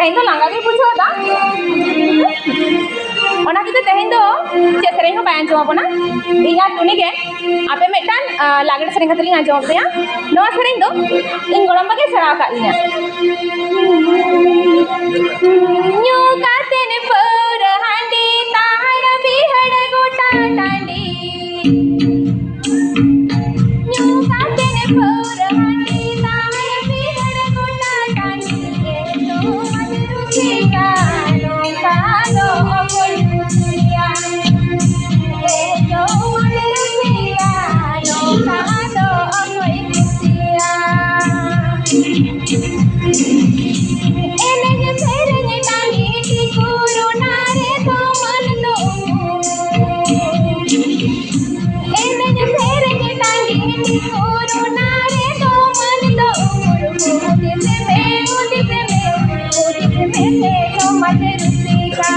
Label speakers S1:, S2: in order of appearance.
S1: तेहन तो लांगा के बुझो दा ओना के तेहन तो चे सेरें हो बाय आंजम आपना इया टुनी के आपे मेटान लागड़ सेरें खातिर लिंग आंजम आपदेया नो सेरें दो इन गोड़म के सेरा का लिया न्यू कातेन पौर हांडी तार बिहड़ गोटा टांडी न्यू कातेन पौर हांडी तार बिहड़ गोटा टांडी तो मधुरी कानो कानो अमर दुनिया ए तो मधुरी कानो कानो अमर दुनिया एने फेरे टांगी टी कोरोना रे तो मन दो एने फेरे टांगी टी कोरोना रे तो मन दो मोदी पे में तो मत रुसी का